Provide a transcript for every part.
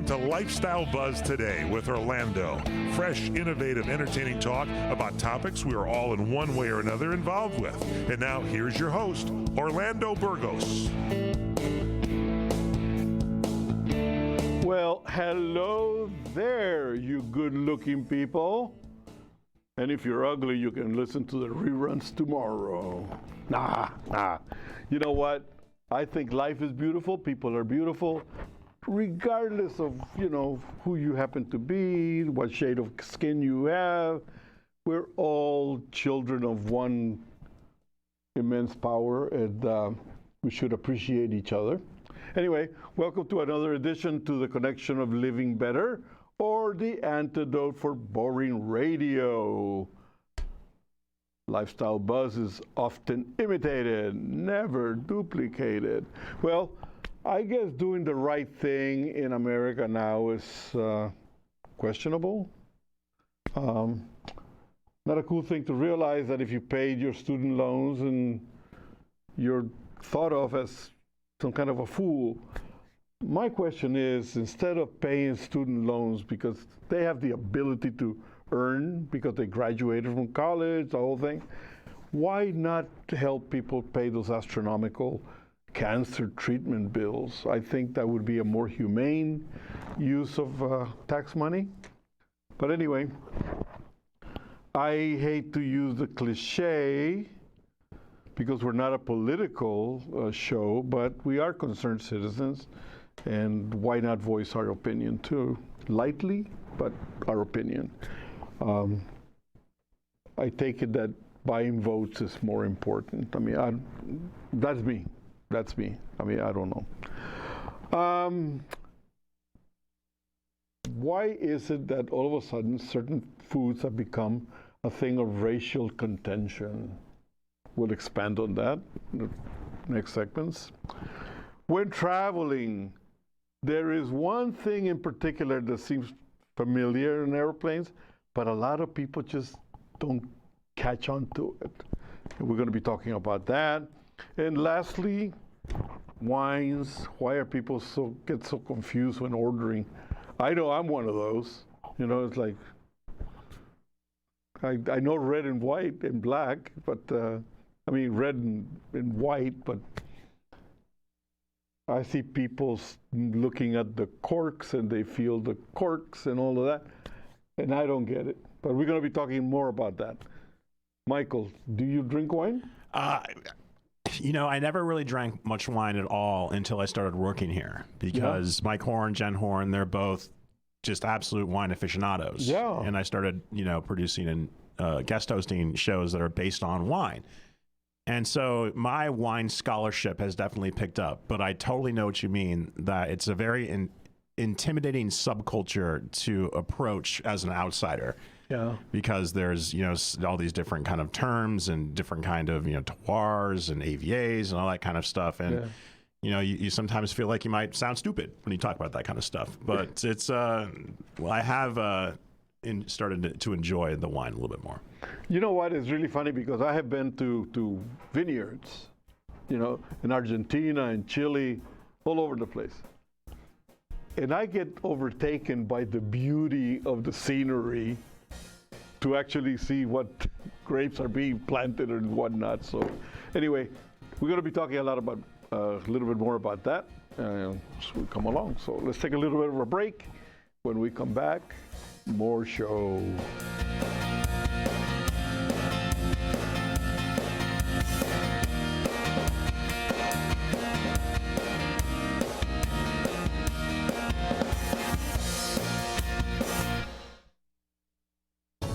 to Lifestyle Buzz Today with Orlando. Fresh, innovative, entertaining talk about topics we are all in one way or another involved with. And now here's your host, Orlando Burgos. Well, hello there, you good-looking people. And if you're ugly, you can listen to the reruns tomorrow. You know what? I think life is beautiful. People are beautiful, regardless of, who you happen to be, what shade of skin you have. We're all children of one immense power, and we should appreciate each other. Anyway, welcome to another edition to the Connection of Living Better, or the antidote for boring radio. Lifestyle buzz is often imitated, never duplicated. Well, I guess doing the right thing in America now is questionable. Not a cool thing to realize that if you paid your student loans and you're thought of as some kind of a fool. My question is, instead of paying student loans because they have the ability to earn because they graduated from college, the whole thing, why not help people pay those astronomical cancer treatment bills? I think that would be a more humane use of tax money. But anyway, I hate to use the cliche because we're not a political show, but we are concerned citizens, and why not voice our opinion too? Lightly, but our opinion. I take it that buying votes is more important. I mean, that's me. I mean, I don't know. Why is it that all of a sudden certain foods have become a thing of racial contention? We'll expand on that in the next segments. When traveling, there is one thing in particular that seems familiar in airplanes, but a lot of people just don't catch on to it. And we're going to be talking about that. And lastly, wines. Why are people get so confused when ordering? I know I'm one of those. It's like, I know red and white and black, but red and white, but I see people looking at the corks and they feel the corks and all of that, and I don't get it. But we're going to be talking more about that. Michael, do you drink wine? I never really drank much wine at all until I started working here because Mike Horn, Jen Horn, they're both just absolute wine aficionados. Yeah. And I started, producing and guest hosting shows that are based on wine. And so my wine scholarship has definitely picked up, but I totally know what you mean, that it's a very intimidating subculture to approach as an outsider. Yeah. Because there's, all these different kind of terms and different kind of, terroirs and AVAs and all that kind of stuff. And, you sometimes feel like you might sound stupid when you talk about that kind of stuff. But it's, I have started to enjoy the wine a little bit more. You know what? It's really funny because I have been to vineyards, in Argentina and Chile, all over the place. And I get overtaken by the beauty of the scenery to actually see what grapes are being planted and whatnot. So anyway, we're going to be talking a little bit more about that as we come along. So let's take a little bit of a break. When we come back, more show.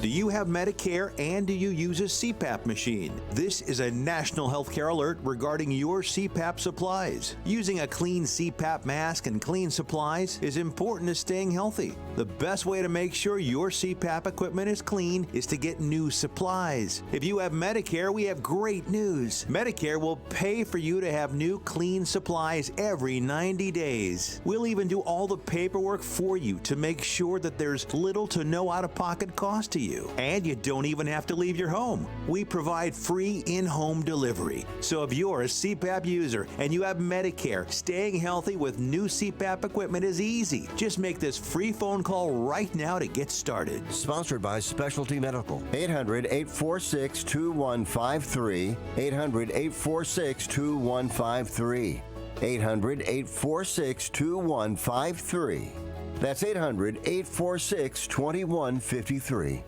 Do you have Medicare and do you use a CPAP machine? This is a national healthcare alert regarding your CPAP supplies. Using a clean CPAP mask and clean supplies is important to staying healthy. The best way to make sure your CPAP equipment is clean is to get new supplies. If you have Medicare, we have great news. Medicare will pay for you to have new clean supplies every 90 days. We'll even do all the paperwork for you to make sure that there's little to no out-of-pocket cost to you. And you don't even have to leave your home. We provide free in-home delivery. So if you're a CPAP user and you have Medicare, staying healthy with new CPAP equipment is easy. Just make this free phone call right now to get started. Sponsored by Specialty Medical. 800-846-2153. 800-846-2153. 800-846-2153. That's 800-846-2153.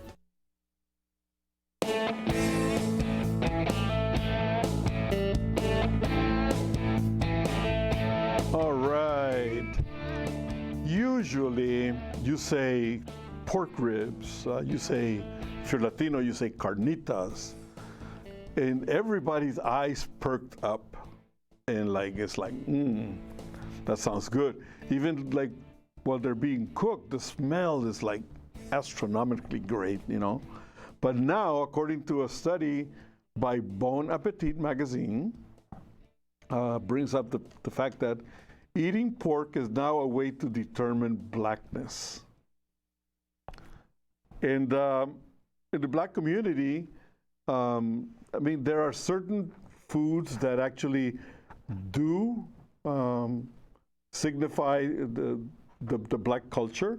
All right. Usually you say pork ribs, if you're Latino, you say carnitas, and everybody's eyes perked up, and it's like, that sounds good. Even like while they're being cooked, the smell is like astronomically great, But now, according to a study by Bon Appetit magazine, brings up the fact that eating pork is now a way to determine blackness. And in the black community, there are certain foods that actually do signify the black culture.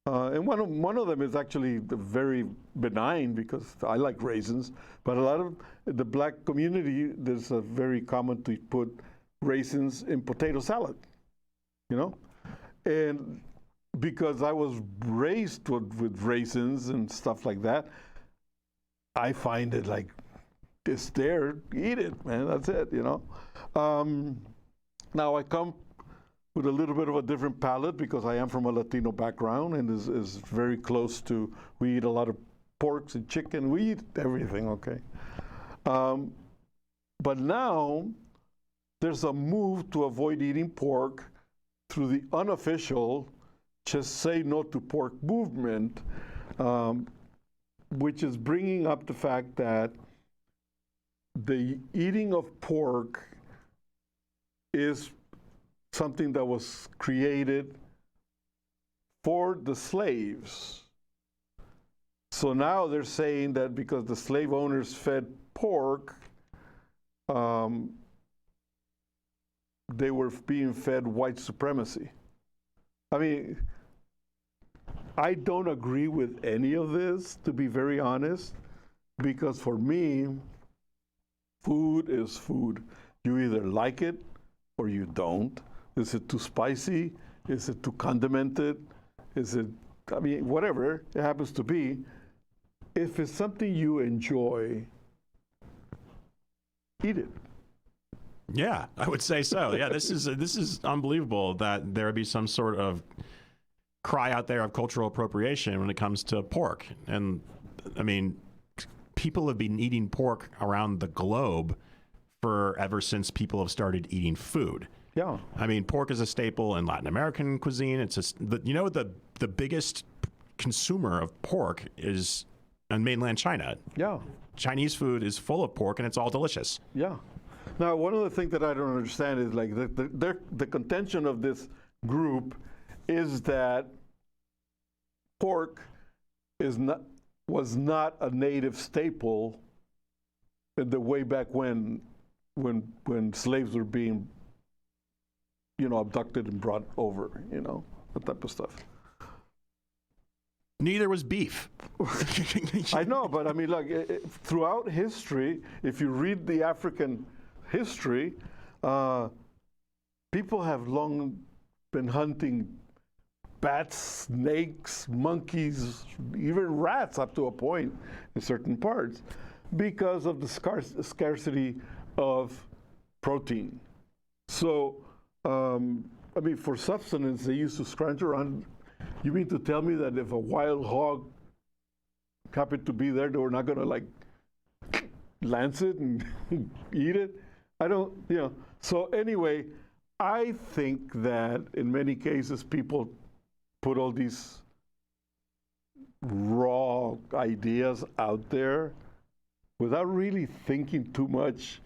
And one of them is actually very benign because I like raisins. But a lot of the black community, there's a very common to put raisins in potato salad, And because I was raised with raisins and stuff like that, I find it like, it's there, eat it, man, that's it, Now I come with a little bit of a different palate because I am from a Latino background and is very close to, we eat a lot of porks and chicken, we eat everything, okay? But now there's a move to avoid eating pork through the unofficial Just Say No to Pork movement, which is bringing up the fact that the eating of pork is something that was created for the slaves. So now they're saying that because the slave owners fed pork, they were being fed white supremacy. I mean, I don't agree with any of this, to be very honest, because for me, food is food. You either like it or you don't. Is it too spicy? Is it too condimented? Whatever it happens to be. If it's something you enjoy, eat it. Yeah, I would say so. Yeah, this is unbelievable that there would be some sort of cry out there of cultural appropriation when it comes to pork. And people have been eating pork around the globe ever since people have started eating food. Yeah. Pork is a staple in Latin American cuisine. The biggest consumer of pork is in mainland China. Yeah. Chinese food is full of pork and it's all delicious. Yeah. Now, one of the things that I don't understand is like the contention of this group is that pork was not a native staple in the way back when slaves were being, abducted and brought over, that type of stuff. Neither was beef. I know, but throughout history, if you read the African history, people have long been hunting bats, snakes, monkeys, even rats up to a point in certain parts because of the scarcity of protein. So, for sustenance, they used to scrounge around. You mean to tell me that if a wild hog happened to be there, they were not going to lance it and eat it? I don't, So anyway, I think that in many cases people put all these raw ideas out there without really thinking too much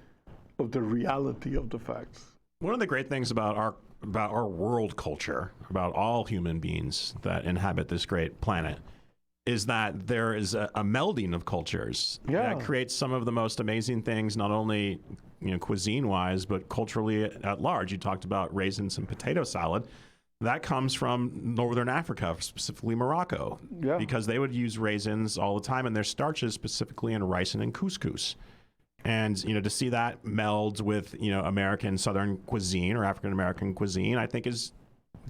of the reality of the facts. One of the great things about our world culture, about all human beings that inhabit this great planet, is that there is a melding of cultures that creates some of the most amazing things, not only cuisine-wise, but culturally at large. You talked about raisins and potato salad. That comes from Northern Africa, specifically Morocco, because they would use raisins all the time in their starches, specifically in rice and in couscous. And, to see that meld with, American Southern cuisine or African American cuisine, I think is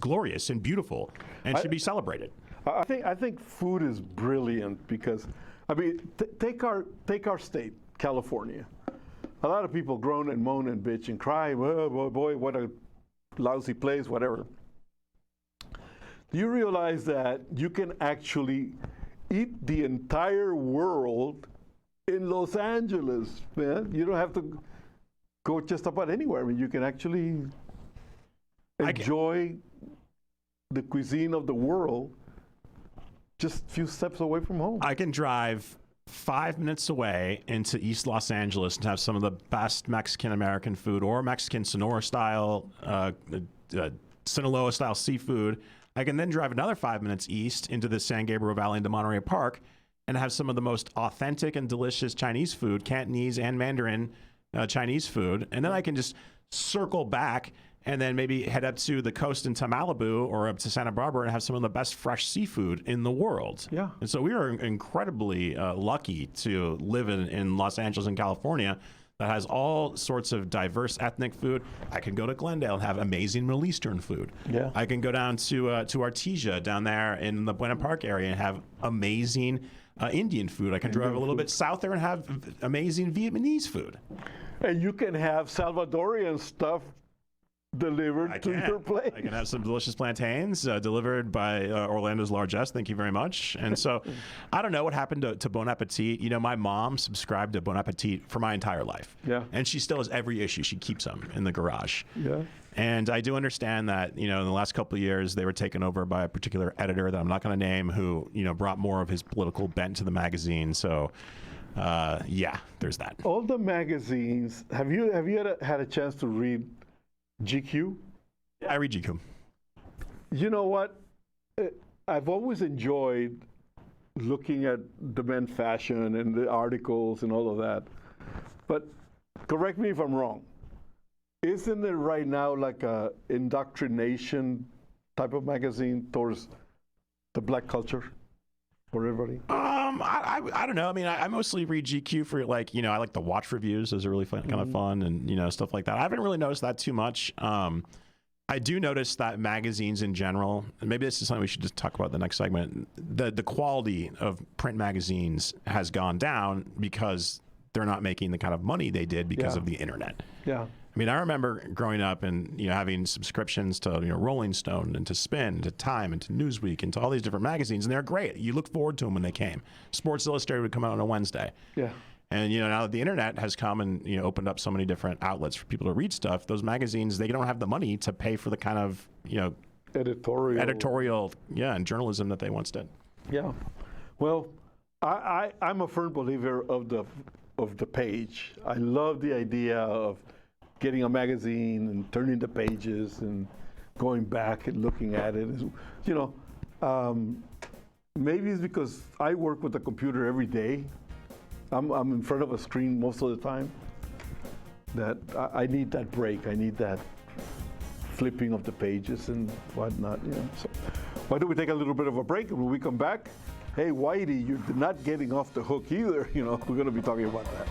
glorious and beautiful and should be celebrated. I think food is brilliant because, take our state, California. A lot of people groan and moan and bitch and cry, oh, boy, what a lousy place, whatever. Do you realize that you can actually eat the entire world in Los Angeles, man? You don't have to go just about anywhere. You can actually enjoy the cuisine of the world just a few steps away from home. I can drive 5 minutes away into East Los Angeles and have some of the best Mexican-American food or Mexican Sonora-style, Sinaloa-style seafood. I can then drive another 5 minutes east into the San Gabriel Valley into Monterey Park and have some of the most authentic and delicious Chinese food, Cantonese and Mandarin Chinese food. And then I can just circle back and then maybe head up to the coast into Malibu or up to Santa Barbara and have some of the best fresh seafood in the world. Yeah. And so we are incredibly lucky to live in Los Angeles and California that has all sorts of diverse ethnic food. I can go to Glendale and have amazing Middle Eastern food. Yeah. I can go down to Artesia down there in the Buena Park area and have amazing Indian food. I can drive a little bit south there and have amazing Vietnamese food. And you can have Salvadorian stuff delivered to your place. I can have some delicious plantains delivered by Orlando's largesse. Thank you very much. And so I don't know what happened to Bon Appetit. My mom subscribed to Bon Appetit for my entire life. Yeah. And she still has every issue. She keeps them in the garage. Yeah. And I do understand that, in the last couple of years, they were taken over by a particular editor that I'm not going to name who, brought more of his political bent to the magazine. So there's that. All the magazines, have you had a chance to read GQ? I read GQ. You know what? I've always enjoyed looking at the men's fashion and the articles and all of that. But correct me if I'm wrong. Isn't it right now like a indoctrination type of magazine towards the black culture for everybody? I don't know. I mostly read GQ for I like the watch reviews. Those are really fun, kind of fun, and stuff like that. I haven't really noticed that too much. I do notice that magazines in general, and maybe this is something we should just talk about in the next segment. The quality of print magazines has gone down because they're not making the kind of money they did because of the internet. Yeah. I remember growing up and having subscriptions to Rolling Stone and to Spin, and to Time, and to Newsweek, and to all these different magazines, and they're great. You look forward to them when they came. Sports Illustrated would come out on a Wednesday. Yeah. And now that the internet has come and opened up so many different outlets for people to read stuff, those magazines, they don't have the money to pay for the kind of editorial and journalism that they once did. Yeah. Well, I'm a firm believer of the page. I love the idea of getting a magazine and turning the pages and going back and looking at it. Maybe it's because I work with a computer every day. I'm in front of a screen most of the time. That I need that break. I need that flipping of the pages and whatnot. So why don't we take a little bit of a break, and when we come back, hey Whitey, you're not getting off the hook either. We're going to be talking about that.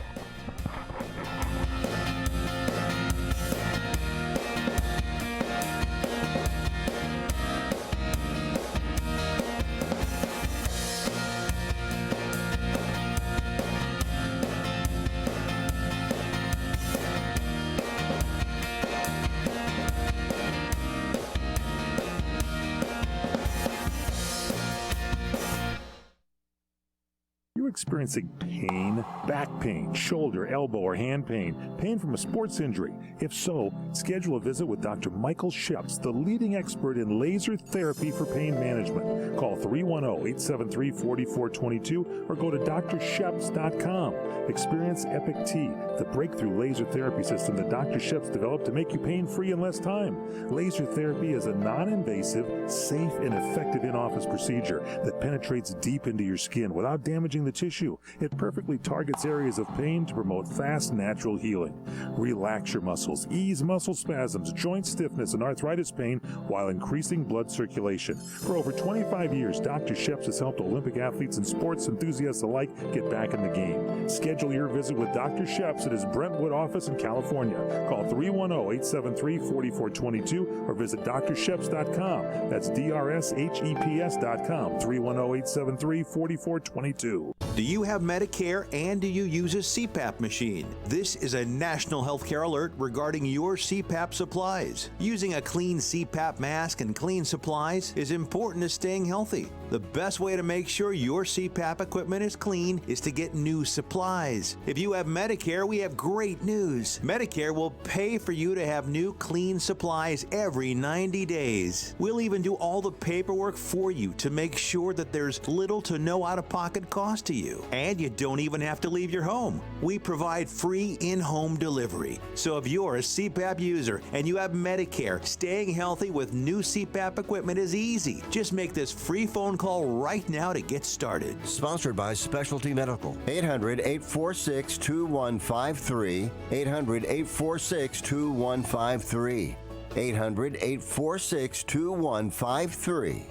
Experiencing pain, back pain, shoulder, elbow, or hand pain from a sports injury? If so, schedule a visit with Dr. Michael Sheps, the leading expert in laser therapy for pain management. Call 310-873-4422 or go to drsheps.com. Experience Epic T, the breakthrough laser therapy system that Dr. Ships developed to make you pain-free in less time. Laser therapy is a non-invasive, safe, and effective in-office procedure that penetrates deep into your skin without damaging the tissue. It perfectly targets areas of pain to promote fast, natural healing. Relax your muscles, ease muscle spasms, joint stiffness, and arthritis pain while increasing blood circulation. For over 25 years, Dr. Ships has helped Olympic athletes and sports enthusiasts alike get back in the game. Schedule your visit with Dr. Ships at his Brentwood office in California. Call 310-873-4422 or visit drships.com. That's DRSHEPS.com. 310-873-4422. Do you have Medicare and do you use a CPAP machine? This is a national healthcare alert regarding your CPAP supplies. Using a clean CPAP mask and clean supplies is important to staying healthy. The best way to make sure your CPAP equipment is clean is to get new supplies. If you have Medicare, we have great news. Medicare will pay for you to have new clean supplies every 90 days. We'll even do all the paperwork for you to make sure that there's little to no out-of-pocket cost to you. And you don't even have to leave your home. We provide free in-home delivery. So if you're a CPAP user and you have Medicare, staying healthy with new CPAP equipment is easy. Just make this free phone call right now to get started. Sponsored by Specialty Medical. 800-846-2153. 800-846-2153. 800-846-2153.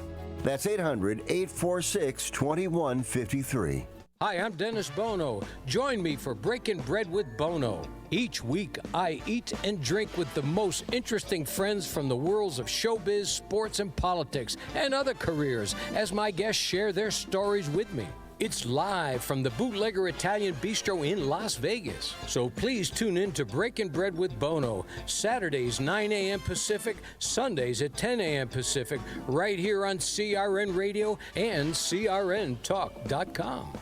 That's 800-846-2153. Hi, I'm Dennis Bono. Join me for Breaking Bread with Bono. Each week, I eat and drink with the most interesting friends from the worlds of showbiz, sports, and politics, and other careers, as my guests share their stories with me. It's live from the Bootlegger Italian Bistro in Las Vegas. So please tune in to Breaking Bread with Bono, Saturdays 9 a.m. Pacific, Sundays at 10 a.m. Pacific, right here on CRN Radio and CRNTalk.com.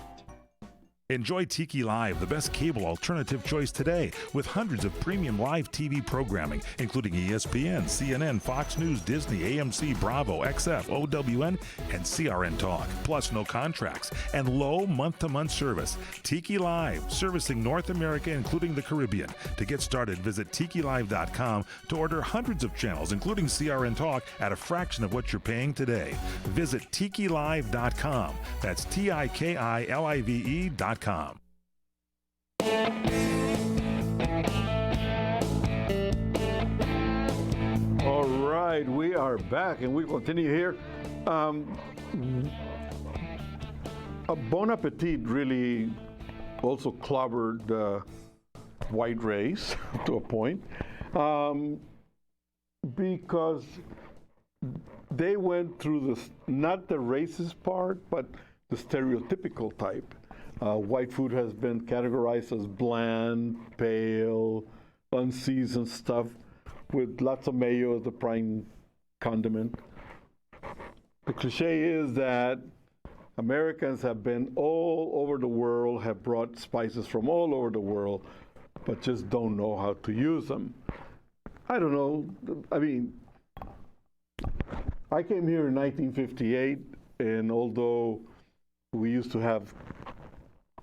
Enjoy Tiki Live, the best cable alternative choice today, with hundreds of premium live TV programming, including ESPN, CNN, Fox News, Disney, AMC, Bravo, XF, OWN, and CRN Talk. Plus no contracts and low month-to-month service. Tiki Live, servicing North America, including the Caribbean. To get started, visit TikiLive.com to order hundreds of channels, including CRN Talk, at a fraction of what you're paying today. Visit TikiLive.com. That's TikiLive.com. All right, we are back and we continue here. Bon Appetit really also clobbered white race to a point because they went through this, not the racist part, but the stereotypical type. White food has been categorized as bland, pale, unseasoned stuff with lots of mayo as the prime condiment. The cliche is that Americans have been all over the world, have brought spices from all over the world, but just don't know how to use them. I don't know. I mean, I came here in 1958, and although we used to have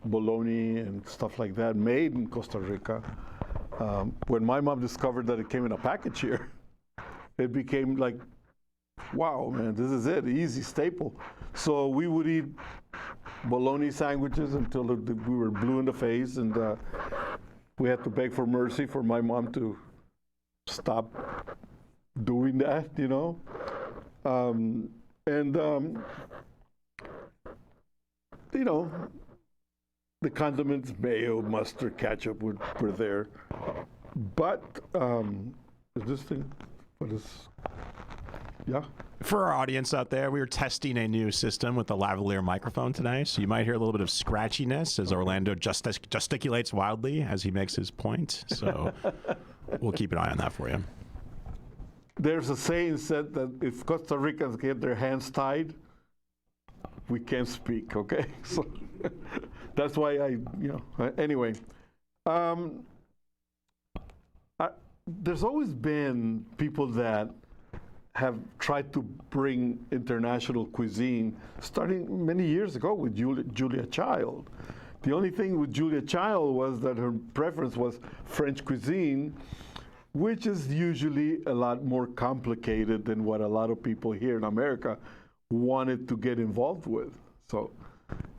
bologna and stuff like that made in Costa Rica, when my mom discovered that it came in a package here, it became like, wow, man, this is it, easy staple. So we would eat bologna sandwiches until we were blue in the face, and we had to beg for mercy for my mom to stop doing that, you know. You know, the condiments, mayo, mustard, ketchup were there. But is this thing, what is, yeah? For our audience out there, we were testing a new system with the lavalier microphone today, so you might hear a little bit of scratchiness as Orlando gesticulates wildly as he makes his point. So we'll keep an eye on that for you. There's a saying said that if Costa Ricans get their hands tied, we can't speak, okay? So that's why anyway. There's always been people that have tried to bring international cuisine, starting many years ago with Julia Child. The only thing with Julia Child was that her preference was French cuisine, which is usually a lot more complicated than what a lot of people here in America wanted to get involved with. So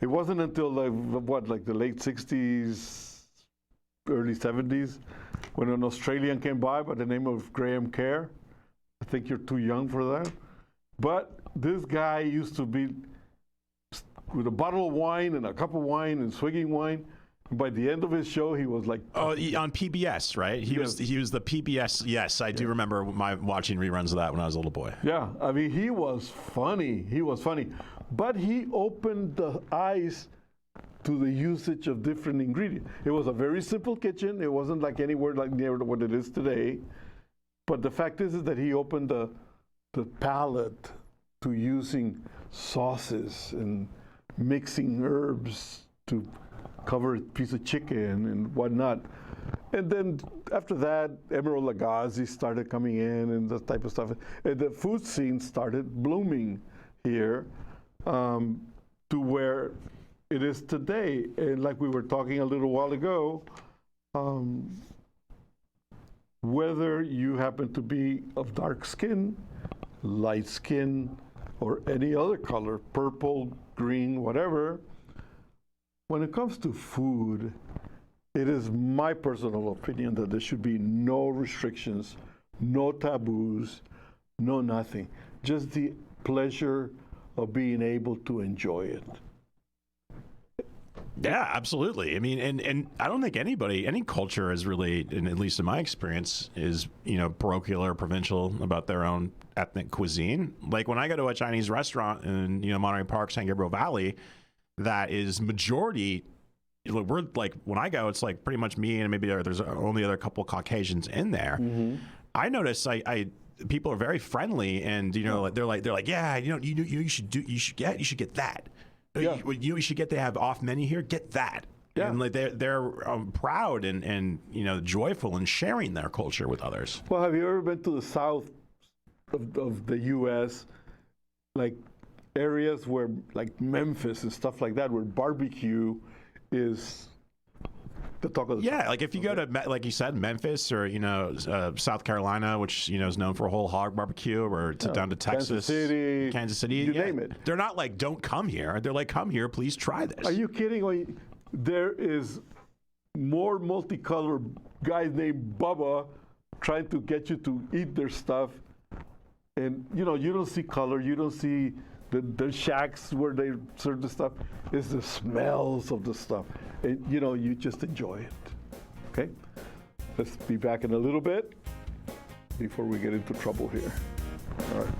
it wasn't until like the late 60s, early 70s, when an Australian came by the name of Graham Kerr. I think you're too young for that. But this guy used to be with a bottle of wine and a cup of wine and swigging wine. By the end of his show, he was like... Oh, on PBS, right? He was the PBS. Yes, I do remember watching reruns of that when I was a little boy. Yeah, I mean, he was funny. He was funny. But he opened the eyes to the usage of different ingredients. It was a very simple kitchen. It wasn't like anywhere like near what it is today. But the fact is that he opened the palate to using sauces and mixing herbs to cover a piece of chicken and whatnot. And then after that, Emeril Lagasse started coming in and that type of stuff. And the food scene started blooming here to where it is today. And like we were talking a little while ago, whether you happen to be of dark skin, light skin, or any other color, purple, green, whatever, when it comes to food, it is my personal opinion that there should be no restrictions, no taboos, no nothing. Just the pleasure of being able to enjoy it. Yeah, absolutely. I mean, and I don't think any culture is really, and at least in my experience, is, parochial or provincial about their own ethnic cuisine. Like when I go to a Chinese restaurant in, Monterey Park, San Gabriel Valley, that is majority, we're like, when I go, it's like pretty much me and maybe there's only other couple Caucasians in there. Mm-hmm. I notice people are very friendly and, they're like, yeah, you should get that. Yeah. You should get to have off menu here. Get that. Yeah. And like they're proud and joyful in sharing their culture with others. Well, have you ever been to the south of the U.S., like areas where like Memphis and stuff like that, where barbecue is the talk of the town? Like if you go to, like you said, Memphis or South Carolina, which is known for a whole hog barbecue, or down to Texas, Kansas City, you name it. They're not like, don't come here. They're like, come here, please try this. Are you kidding? There is more multicolored guys named Bubba trying to get you to eat their stuff, and you don't see color, you don't see the shacks where they serve the stuff. It's the smells of the stuff. And, you just enjoy it. Okay? Let's be back in a little bit before we get into trouble here. All right.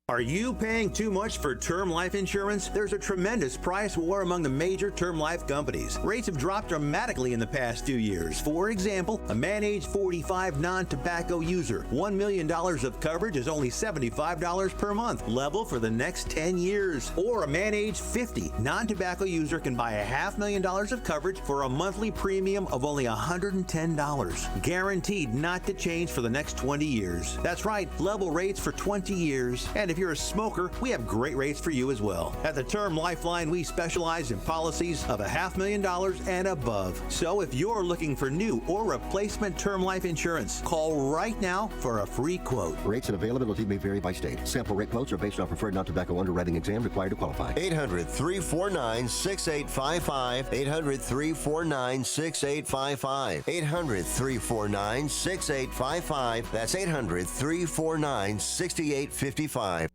Are you paying too much for term life insurance? There's a tremendous price war among the major term life companies. Rates have dropped dramatically in the past few years. For example, a man age 45 non-tobacco user, $1 million of coverage is only $75 per month, level for the next 10 years. Or a man age 50 non-tobacco user can buy $500,000 of coverage for a monthly premium of only $110, guaranteed not to change for the next 20 years. That's right, level rates for 20 years. And if you're a smoker, we have great rates for you as well. At the Term Lifeline, we specialize in policies of $500,000 and above. So if you're looking for new or replacement term life insurance, call right now for a free quote. Rates and availability may vary by state. Sample rate quotes are based on preferred non-tobacco underwriting exam required to qualify. 800-349-6855. 800-349-6855. 800-349-6855. That's 800-349-6855.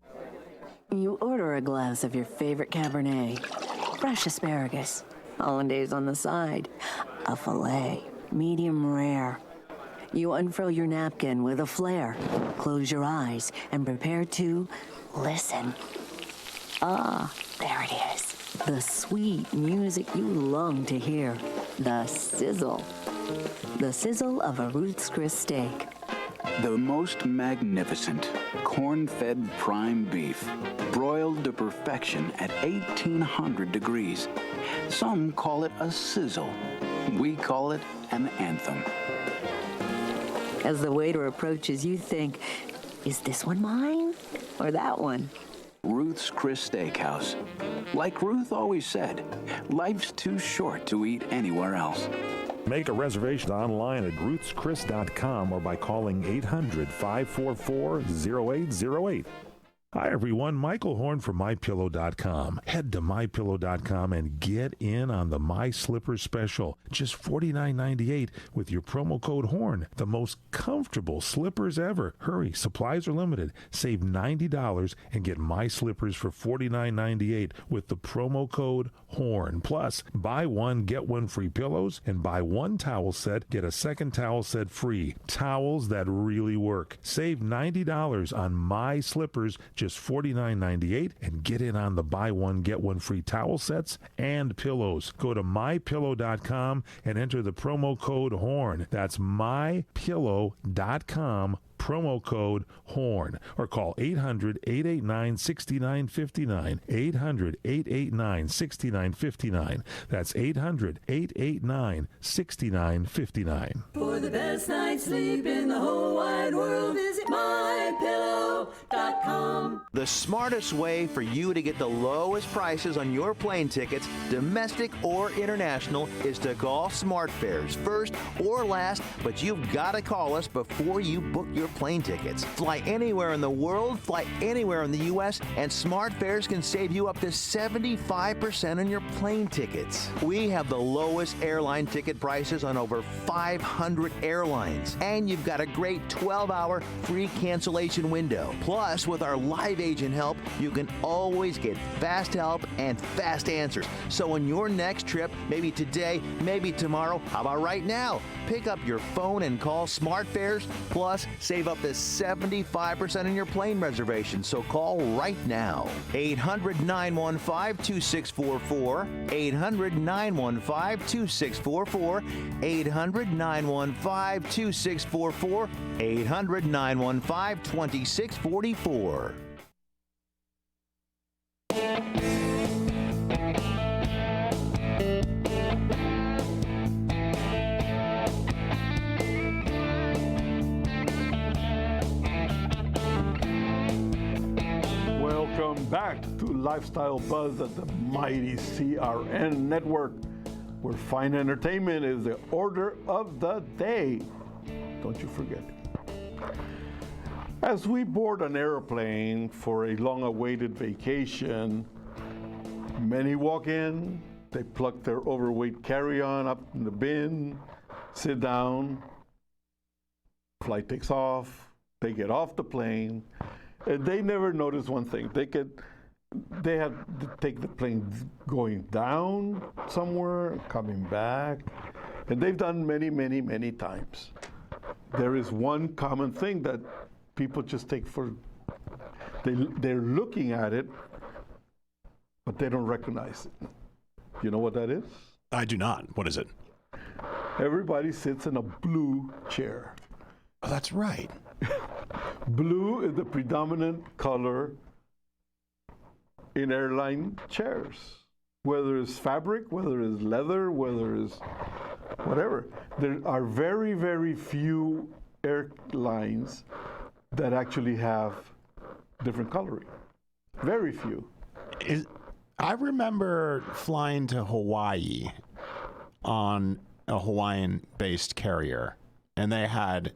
You order a glass of your favorite Cabernet, fresh asparagus, hollandaise on the side, a filet, medium rare. You unfurl your napkin with a flair, close your eyes, and prepare to Listen. Ah, there it is. The sweet music you long to hear. The sizzle. The sizzle of a Ruth's Chris steak. The most magnificent corn-fed prime beef, broiled to perfection at 1800 degrees. Some call it a sizzle. We call it an anthem. As the waiter approaches, you think, is this one mine or that one? Ruth's Chris Steakhouse. Like Ruth always said, life's too short to eat anywhere else. Make a reservation online at ruthschris.com or by calling 800-544-0808. Hi, everyone. Michael Horn from MyPillow.com. Head to MyPillow.com and get in on the My Slippers special. Just $49.98 with your promo code HORN. The most comfortable slippers ever. Hurry, supplies are limited. Save $90 and get My Slippers for $49.98 with the promo code HORN. Plus, buy one, get one free pillows, and buy one towel set, get a second towel set free. Towels that really work. Save $90 on My Slippers, just $49.98, and get in on the buy one, get one free towel sets and pillows. Go to MyPillow.com and enter the promo code HORN. That's MyPillow.com, promo code HORN. Or call 800-889-6959. 800-889-6959. That's 800-889-6959. For the best night's sleep in the whole wide world, visit MyPillow.com. The smartest way for you to get the lowest prices on your plane tickets, domestic or international, is to call SmartFares first or last, but you've got to call us before you book your plane tickets. Fly anywhere in the world, fly anywhere in the U.S., and SmartFares can save you up to 75% on your plane tickets. We have the lowest airline ticket prices on over 500 airlines, and you've got a great 12-hour free cancellation window. Plus, with our live agent help, you can always get fast help and fast answers. So on your next trip, maybe today, maybe tomorrow, how about right now? Pick up your phone and call SmartFares, plus save up to 75% on your plane reservation. So call right now. 800-915-2644. 800-915-2644. 800-915-2644. 800-915-2644. Welcome back to Lifestyle Buzz at the mighty CRN network, where fine entertainment is the order of the day. Don't you forget. As we board an airplane for a long-awaited vacation, many walk in, they pluck their overweight carry-on up in the bin, sit down, flight takes off, they get off the plane, and they never notice one thing. They have to take the plane going down somewhere, coming back, and they've done many, many, many times. There is one common thing that people just take for, they're looking at it, but they don't recognize it. You know what that is? I do not. What is it? Everybody sits in a blue chair. Oh, that's right. Blue is the predominant color in airline chairs. Whether it's fabric, whether it's leather, whether it's whatever. There are very, very few airlines that actually have different coloring. Very few. I remember flying to Hawaii on a Hawaiian-based carrier, and they had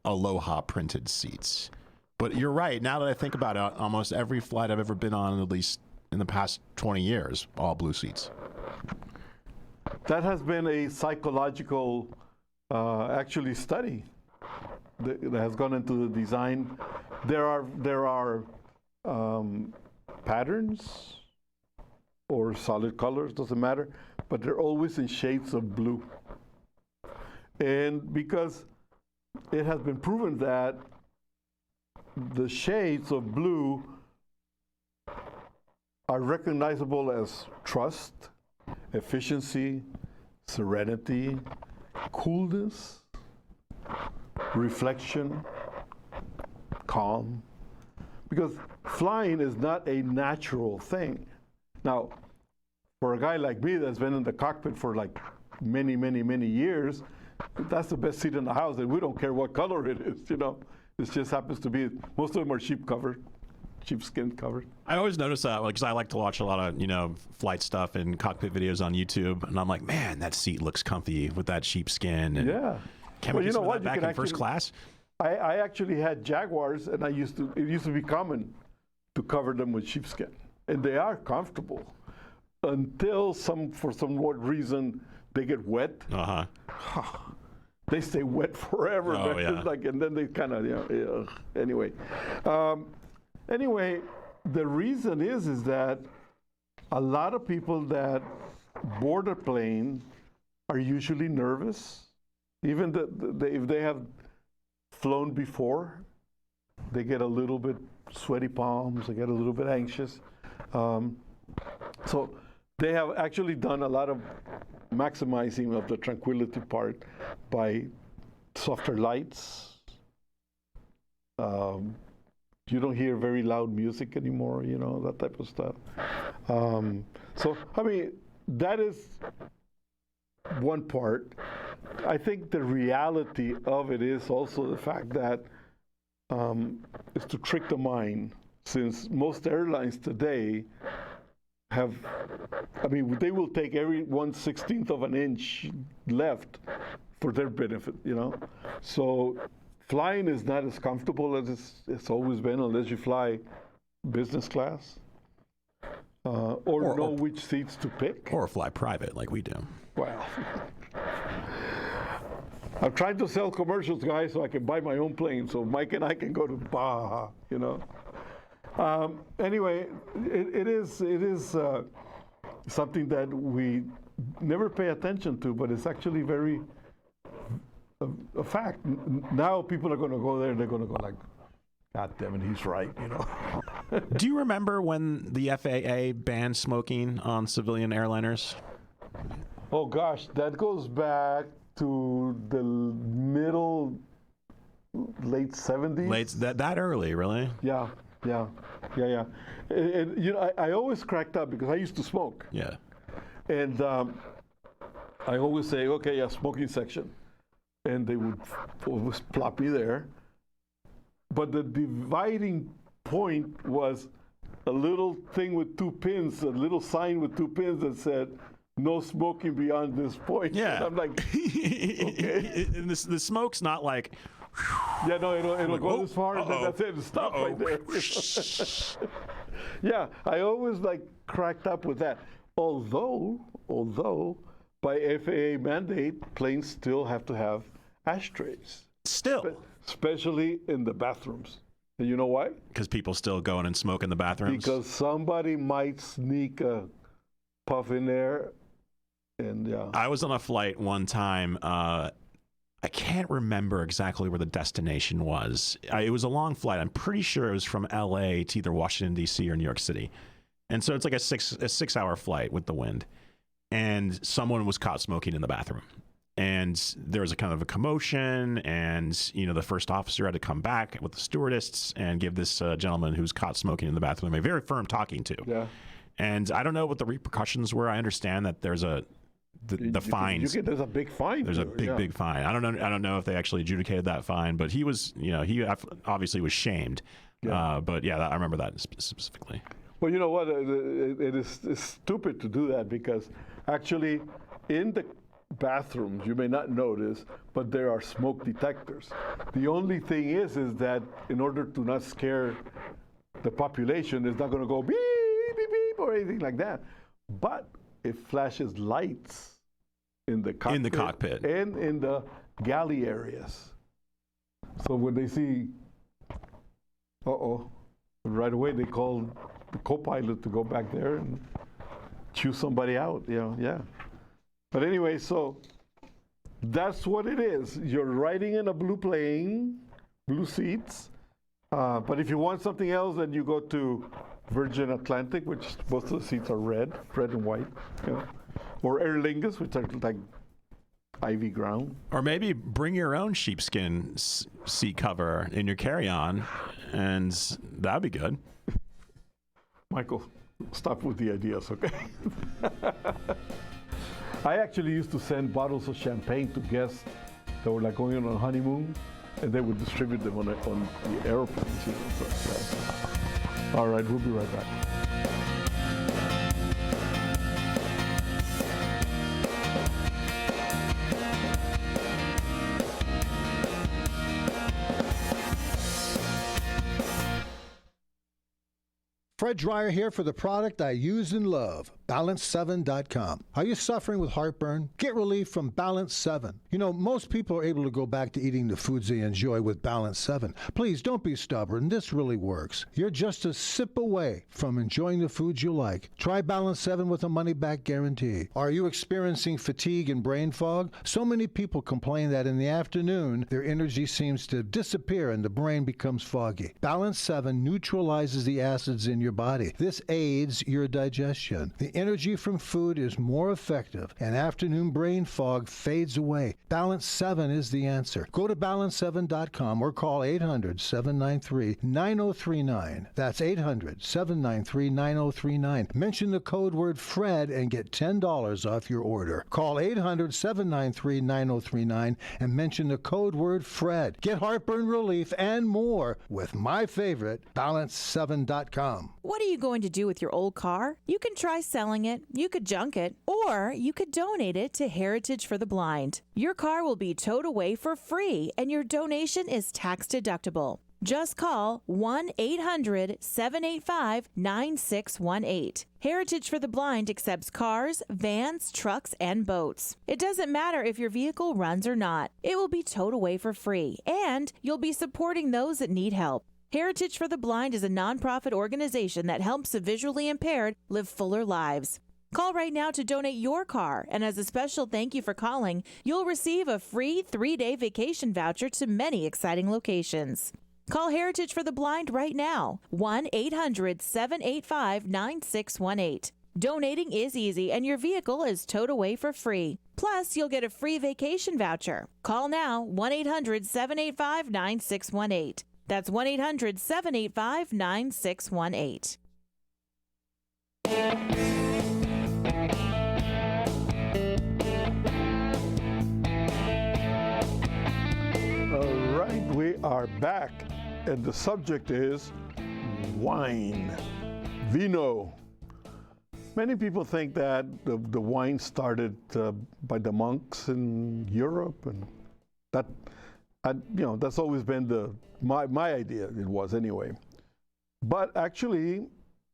Aloha printed seats. But you're right. Now that I think about it, almost every flight I've ever been on, at least in the past 20 years, all blue seats. That has been a psychological, actually, study that has gone into the design. There are patterns or solid colors, doesn't matter, but they're always in shades of blue. And because it has been proven that the shades of blue are recognizable as trust, efficiency, serenity, coolness, reflection, calm. Because flying is not a natural thing. Now, for a guy like me that's been in the cockpit for like many, many, many years, that's the best seat in the house, and we don't care what color it is, you know. It just happens to be, most of them are sheepskin covered. I always notice that because I like to watch a lot of, flight stuff and cockpit videos on YouTube, and I'm like, man, that seat looks comfy with that sheepskin. And yeah. Can we get some of that back in first class? I actually had Jaguars, and it used to be common to cover them with sheepskin, and they are comfortable until for some odd reason they get wet. They stay wet forever. Oh, yeah. And then they kind of anyway. Anyway, the reason is that a lot of people that board a plane are usually nervous, even if they have flown before, they get a little bit sweaty palms, they get a little bit anxious. So they have actually done a lot of maximizing of the tranquility part by softer lights. You don't hear very loud music anymore, that type of stuff. So, I mean, that is one part. I think the reality of it is also the fact that is to trick the mind, since most airlines today have, they will take every 1/16th of an inch left for their benefit, So flying is not as comfortable as it's always been unless you fly business class or know which seats to pick. Or fly private like we do. Well, I'm trying to sell commercials, guys, so I can buy my own plane, so Mike and I can go to Baja, Anyway, it is something that we never pay attention to, but it's actually very a fact. Now people are going to go there and they're going to go like, God damn it, he's right, Do you remember when the FAA banned smoking on civilian airliners? Oh gosh, that goes back to the late 70s. That early, really? Yeah. And, I always cracked up because I used to smoke. Yeah. And I always say, okay, smoking section. And they would always plop me there. But the dividing point was a little thing with two pins, a little sign with two pins that said, no smoking beyond this point. Yeah. And I'm like, okay. And the smoke's not like... Yeah, no, it'll go this far, and then that's it. It'll stop right there. Yeah, I always cracked up with that. Although by FAA mandate, planes still have to have ashtrays. Still, especially in the bathrooms. And you know why? Because people still go in and smoke in the bathrooms. Because somebody might sneak a puff in there, and yeah. I was on a flight one time. I can't remember exactly where the destination was. It was a long flight. I'm pretty sure it was from LA to either Washington, D.C. or New York City. And so it's like a 6-hour flight with the wind. And someone was caught smoking in the bathroom. And there was a kind of a commotion. And, the first officer had to come back with the stewardess and give this gentleman who's caught smoking in the bathroom a very firm talking to. Yeah. And I don't know what the repercussions were. I understand that there's the fines. There's a big fine. There's a big fine. I don't know if they actually adjudicated that fine, but he was, he obviously was shamed. Yeah. But yeah, I remember that specifically. Well, you know what? It's stupid to do that because actually in the bathrooms, you may not notice, but there are smoke detectors. The only thing is that in order to not scare the population, it's not going to go beep, beep, beep, or anything like that. But it flashes lights in the cockpit and in the galley areas. So when they see, right away they call the co-pilot to go back there and chew somebody out. Yeah. But anyway, so that's what it is. You're riding in a blue plane, blue seats. But if you want something else, then you go to Virgin Atlantic, which most of the seats are red and white, you know. Or Aer Lingus, which are like ivy ground. Or maybe bring your own sheepskin seat cover in your carry-on, and that'd be good. Michael, stop with the ideas, okay? I actually used to send bottles of champagne to guests that were like going on a honeymoon, and they would distribute them on the airplanes. You know, so. All right, we'll be right back. Fred Dreyer here for the product I use and love, Balance7.com. Are you suffering with heartburn? Get relief from Balance 7. You know, most people are able to go back to eating the foods they enjoy with Balance 7. Please don't be stubborn. This really works. You're just a sip away from enjoying the foods you like. Try Balance 7 with a money-back guarantee. Are you experiencing fatigue and brain fog? So many people complain that in the afternoon, their energy seems to disappear and the brain becomes foggy. Balance 7 neutralizes the acids in your body. This aids your digestion. The energy from food is more effective, and afternoon brain fog fades away. Balance 7 is the answer. Go to balance7.com or call 800-793-9039. That's 800-793-9039. Mention the code word FRED and get $10 off your order. Call 800-793-9039 and mention the code word FRED. Get heartburn relief and more with my favorite, balance7.com. What are you going to do with your old car? You can try selling it, you could junk it, or you could donate it to Heritage for the Blind. Your car will be towed away for free, and your donation is tax deductible. Just call 1-800-785-9618. Heritage for the Blind accepts cars, vans, trucks, and boats. It doesn't matter if your vehicle runs or not. It will be towed away for free, and you'll be supporting those that need help. Heritage for the Blind is a nonprofit organization that helps the visually impaired live fuller lives. Call right now to donate your car, and as a special thank you for calling, you'll receive a free 3-day vacation voucher to many exciting locations. Call Heritage for the Blind right now, 1-800-785-9618. Donating is easy, and your vehicle is towed away for free. Plus, you'll get a free vacation voucher. Call now, 1-800-785-9618. That's 1-800-785-9618. All right, we are back, and the subject is wine, vino. Many people think that the wine started by the monks in Europe, and that, that's always been my idea. It was anyway. But actually,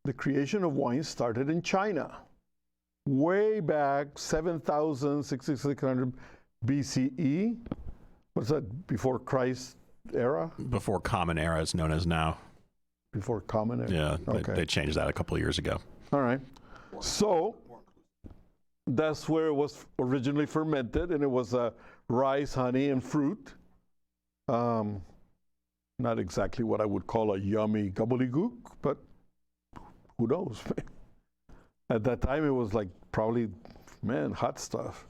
the creation of wine started in China, way back 7,000, 6,600 BCE. What's that? Before Christ era? Before Common Era, it's known as now. Before Common Era. Yeah, okay. They changed that a couple of years ago. All right. So that's where it was originally fermented, and it was rice, honey, and fruit. Not exactly what I would call a yummy gobbledygook, but who knows? At that time, it was like probably, hot stuff.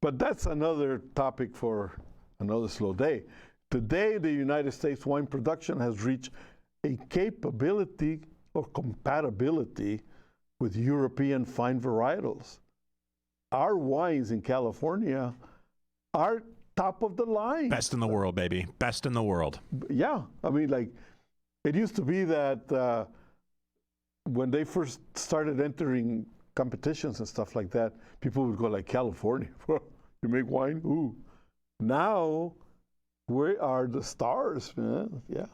But that's another topic for another slow day. Today, the United States wine production has reached a capability or compatibility with European fine varietals. Our wines in California are top of the line. Best in the world, baby. Best in the world. Yeah. I mean, like, it used to be that when they first started entering competitions and stuff like that, people would go like, California, you make wine? Ooh. Now, we are the stars, man. Yeah.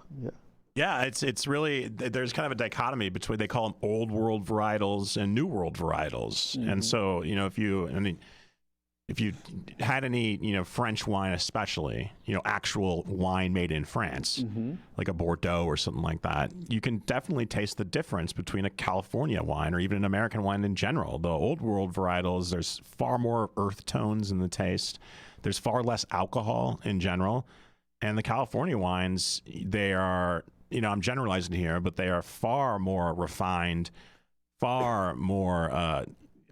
Yeah, it's really, there's kind of a dichotomy between, they call them old world varietals and new world varietals. Mm-hmm. And so, if you had any, French wine especially, actual wine made in France, mm-hmm. like a Bordeaux or something like that, you can definitely taste the difference between a California wine or even an American wine in general. The old world varietals, there's far more earth tones in the taste. There's far less alcohol in general. And the California wines, they are I'm generalizing here, but they are far more refined, far more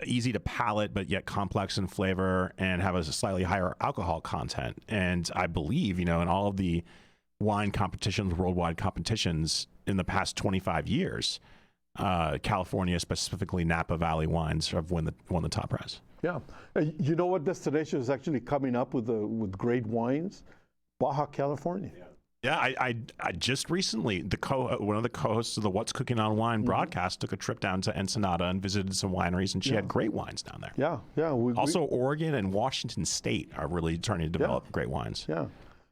easy to palate, but yet complex in flavor, and have a slightly higher alcohol content. And I believe, in all of the wine competitions, worldwide competitions in the past 25 years, California, specifically Napa Valley wines, have won the top prize. Yeah. You know what destination is actually coming up with great wines? Baja California. Yeah, I just recently, one of the co-hosts of the What's Cooking on Wine broadcast took a trip down to Ensenada and visited some wineries, and she had great wines down there. Yeah. Also, Oregon and Washington State are really starting to develop great wines. Yeah.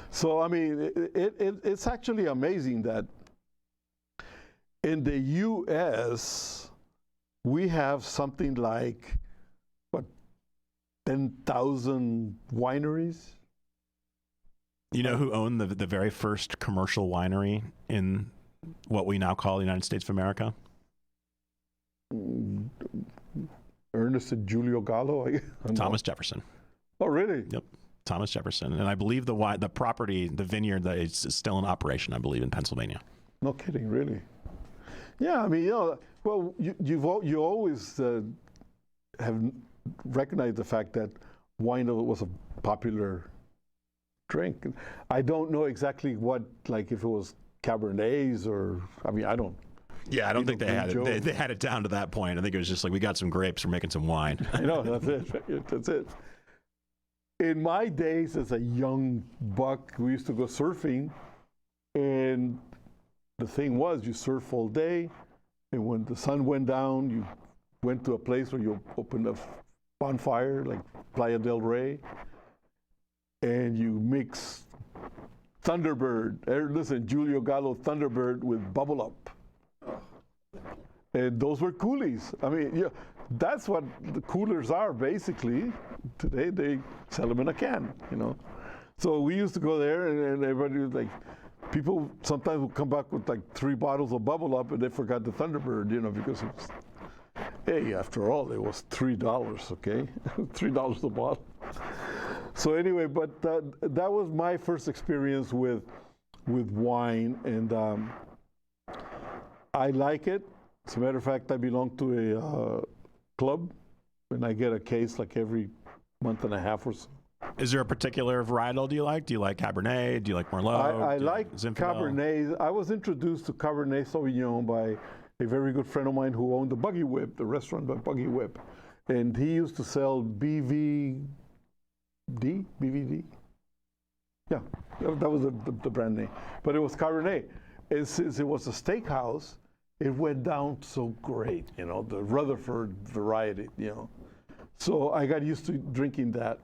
So, I mean, it's actually amazing that in the U.S., we have something like, 10,000 wineries? You know who owned the very first commercial winery in what we now call the United States of America? Ernest and Julio Gallo? Thomas Jefferson. Oh, really? Yep. Thomas Jefferson. And I believe the property, the vineyard, that is still in operation, I believe, in Pennsylvania. No kidding, really? Yeah, I mean, well, you always have recognized the fact that wine was a popular drink. I don't know exactly what, like if it was Cabernets or, I mean, I don't. Yeah, I don't think they had it. They had it down to that point. I think it was just like, we got some grapes, we're making some wine. I know, that's it. That's it. In my days as a young buck, we used to go surfing, and the thing was, you surf all day, and when the sun went down, you went to a place where you opened a bonfire, like Playa del Rey, and you mix Thunderbird, listen, Julio Gallo Thunderbird with Bubble Up. And those were coolies. I mean, that's what the coolers are, basically. Today, they sell them in a can, So we used to go there, and everybody was like, people sometimes would come back with like 3 bottles of Bubble Up, and they forgot the Thunderbird, because it was, hey, after all, it was $3, okay? $3 a bottle. So anyway, but that was my first experience with wine, and I like it. As a matter of fact, I belong to a club, and I get a case like every month and a half or so. Is there a particular varietal do you like? Do you like Cabernet? Do you like Merlot? I like Cabernet. I was introduced to Cabernet Sauvignon by a very good friend of mine who owned the Buggy Whip, the restaurant by Buggy Whip. And he used to sell BVD? Yeah, that was the brand name. But it was Cabernet. And since it was a steakhouse, it went down so great, the Rutherford variety, So I got used to drinking that.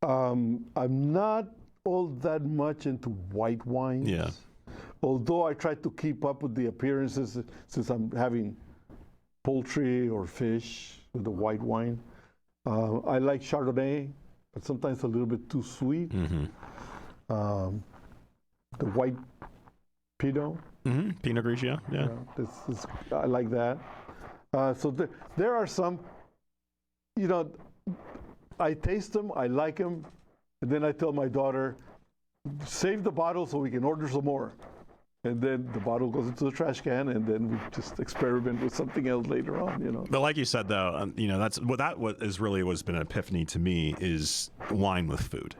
I'm not all that much into white wines. Yeah. Although I try to keep up with the appearances since I'm having poultry or fish with the white wine. I like Chardonnay, but sometimes a little bit too sweet. Mm-hmm. The white Pinot. Mm-hmm. Pinot Grigio, yeah. I like that. So there are some, I taste them, I like them, and then I tell my daughter, save the bottle so we can order some more. And then the bottle goes into the trash can, and then we just experiment with something else later on, But like you said, though, that's what is really what's been an epiphany to me is wine with food.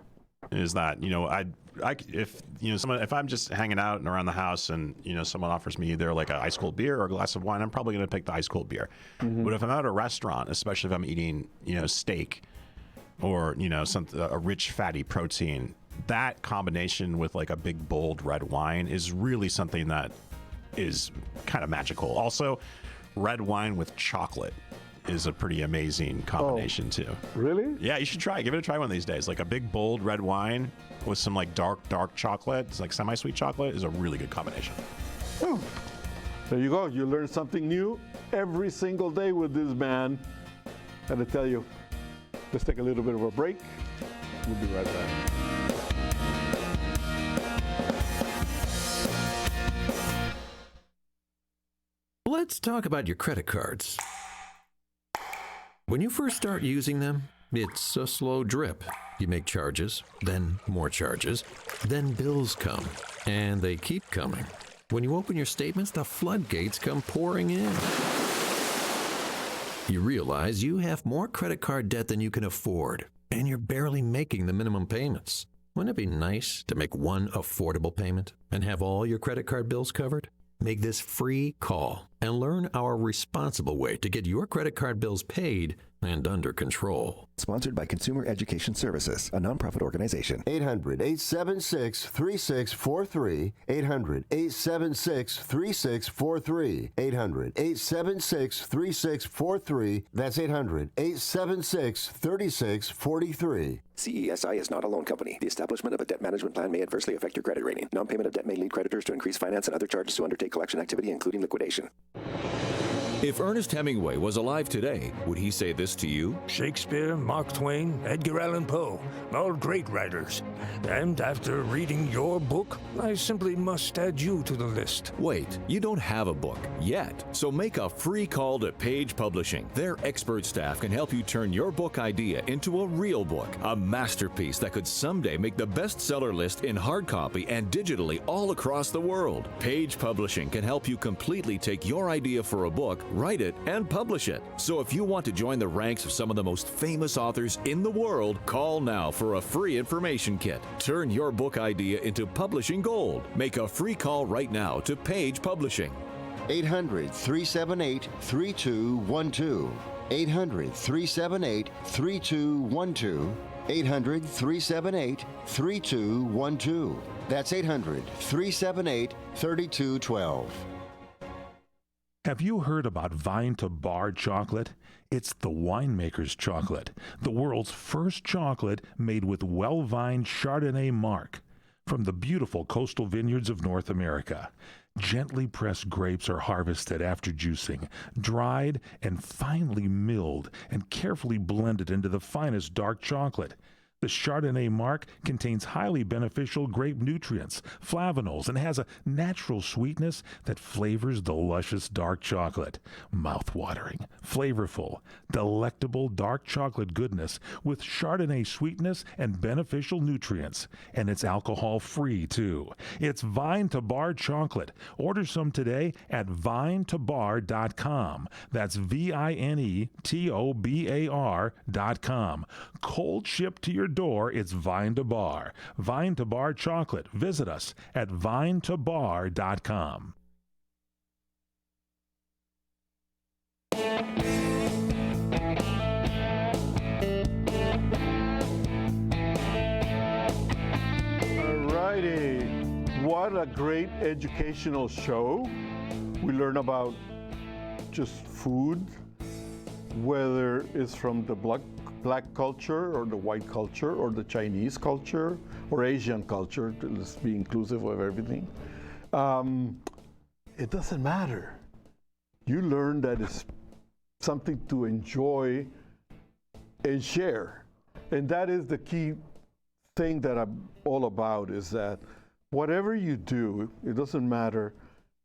Is that if I'm just hanging out and around the house and someone offers me either like an ice cold beer or a glass of wine, I'm probably going to pick the ice cold beer. Mm-hmm. But if I'm at a restaurant, especially if I'm eating steak or a rich fatty protein, that combination with like a big bold red wine is really something that is kind of magical. Also, red wine with chocolate is a pretty amazing combination too. Really? Yeah, you should try it. Give it a try one of these days. Like a big bold red wine with some like dark chocolate, it's like semi-sweet chocolate, is a really good combination. Oh, there you go. You learn something new every single day with this man. And I tell you, let's take a little bit of a break. We'll be right back. Let's talk about your credit cards. When you first start using them, It's a slow drip. You make charges, then more charges, then bills come, and they keep coming. When you open your statements, the floodgates come pouring in. You realize you have more credit card debt than you can afford, and you're barely making the minimum payments. Wouldn't it be nice to make one affordable payment and have all your credit card bills covered? Make this free call and learn our responsible way to get your credit card bills paid and under control. Sponsored by Consumer Education Services, a nonprofit organization. 800-876-3643. 800-876-3643. 800-876-3643. That's 800-876-3643. CESI is not a loan company. The establishment of a debt management plan may adversely affect your credit rating. Non-payment of debt may lead creditors to increase finance and other charges to undertake collection activity, including liquidation. If Ernest Hemingway was alive today, would he say this to you? Shakespeare, Mark Twain, Edgar Allan Poe, all great writers. And after reading your book, I simply must add you to the list. Wait, you don't have a book yet, so make a free call to Page Publishing. Their expert staff can help you turn your book idea into a real book, a masterpiece that could someday make the bestseller list in hard copy and digitally all across the world. Page Publishing can help you completely take your idea for a book, write it, and publish it. So if you want to join the ranks of some of the most famous authors in the world, call now for a free information kit. Turn your book idea into publishing gold. Make a free call right now to Page Publishing. 800-378-3212. 800-378-3212. 800-378-3212. That's 800-378-3212. Have you heard about Vine to Bar chocolate? It's the winemaker's chocolate, the world's first chocolate made with well-vined Chardonnay marc from the beautiful coastal vineyards of North America. Gently pressed grapes are harvested after juicing, dried and finely milled and carefully blended into the finest dark chocolate. The Chardonnay marc contains highly beneficial grape nutrients, flavonols, and has a natural sweetness that flavors the luscious dark chocolate. Mouth-watering, flavorful, delectable dark chocolate goodness with Chardonnay sweetness and beneficial nutrients. And it's alcohol-free, too. It's Vine to Bar chocolate. Order some today at vinetobar.com. That's VINETOBAR.com. Cold shipped to your door, it's Vine to Bar. Vine to Bar chocolate. Visit us at vinetobar.com. Alrighty, what a great educational show. We learn about just food, whether it's from the black culture or the white culture or the Chinese culture or Asian culture. Let's be inclusive of everything. It doesn't matter. You learn that it's something to enjoy and share. And that is the key thing that I'm all about, is that whatever you do, it doesn't matter,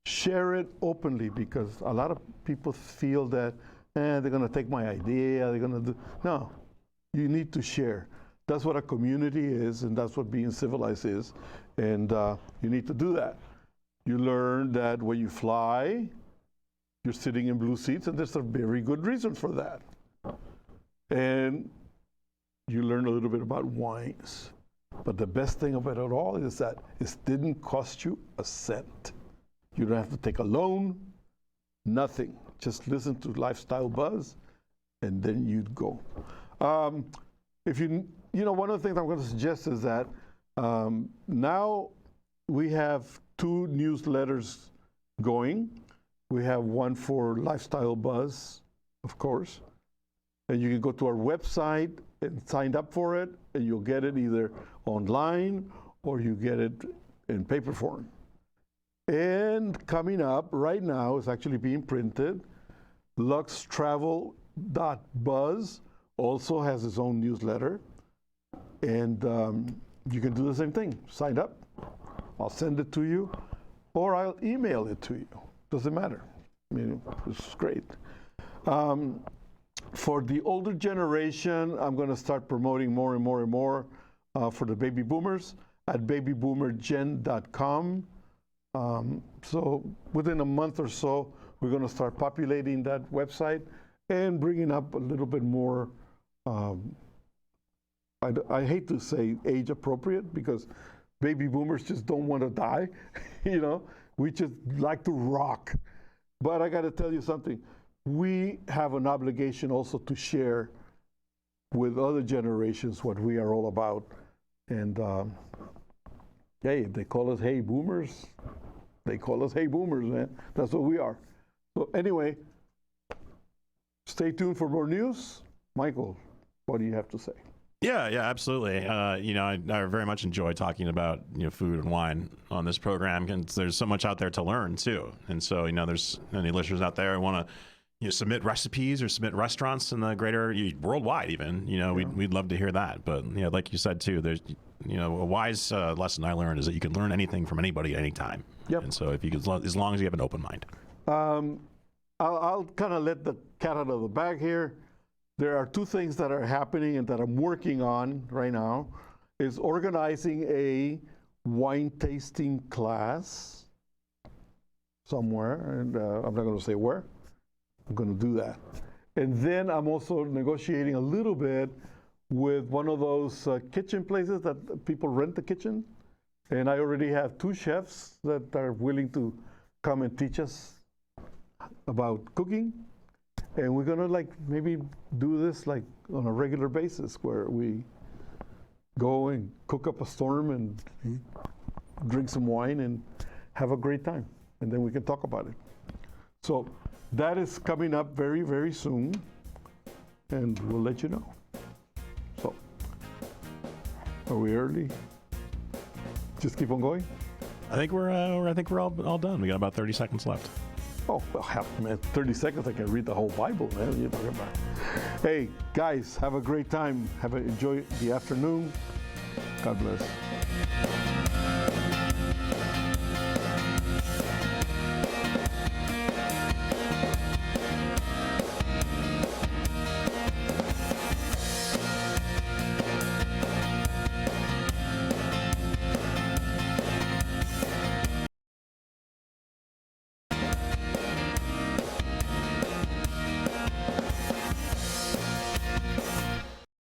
share it openly, because a lot of people feel that they're going to take my idea, they're going to do. No, you need to share. That's what a community is, and that's what being civilized is. And you need to do that. You learn that when you fly, you're sitting in blue seats, and there's a very good reason for that. And you learn a little bit about wines. But the best thing about it all is that it didn't cost you a cent. You don't have to take a loan, nothing. Just listen to Lifestyle Buzz, and then you'd go. If you one of the things I'm going to suggest is that now we have 2 newsletters going. We have one for Lifestyle Buzz, of course, and you can go to our website and sign up for it, and you'll get it either online or you get it in paper form. And coming up right now, it's actually being printed. LuxTravel.buzz also has its own newsletter, and you can do the same thing. Sign up. I'll send it to you, or I'll email it to you. Doesn't matter. I mean, it's great. For the older generation, I'm going to start promoting more and more and more for the baby boomers at babyboomergen.com. So within a month or so, we're going to start populating that website and bringing up a little bit more, I hate to say age appropriate, because baby boomers just don't want to die. You know, we just like to rock. But I got to tell you something. We have an obligation also to share with other generations what we are all about. And hey, if they call us hey boomers, they call us hey boomers, man. That's what we are. So anyway, stay tuned for more news. Michael, what do you have to say? Yeah, absolutely. You know, I very much enjoy talking about, you know, food and wine on this program, and there's so much out there to learn too. And so, you know, there's any listeners out there who want to, you know, submit recipes or submit restaurants in the greater worldwide, even. You know, we'd love to hear that. But you know, like you said too, there's, you know, a wise lesson I learned is that you can learn anything from anybody at any time. Yep. And so if you could, as long as you have an open mind. I'll kind of let the cat out of the bag here. There are two things that are happening and that I'm working on right now. Is organizing a wine tasting class somewhere, and I'm not going to say where. I'm going to do that. And then I'm also negotiating a little bit with one of those kitchen places that people rent the kitchen. And I already have 2 chefs that are willing to come and teach us about cooking. And we're going to like maybe do this like on a regular basis, where we go and cook up a storm and drink some wine and have a great time. And then we can talk about it. So that is coming up very, very soon, and we'll let you know. So, are we early? Just keep on going? I think we're all done. We got about 30 seconds left. Oh, well, man, 30 seconds, I can read the whole Bible, man. What are you talking about? Hey, guys, have a great time. Enjoy the afternoon. God bless.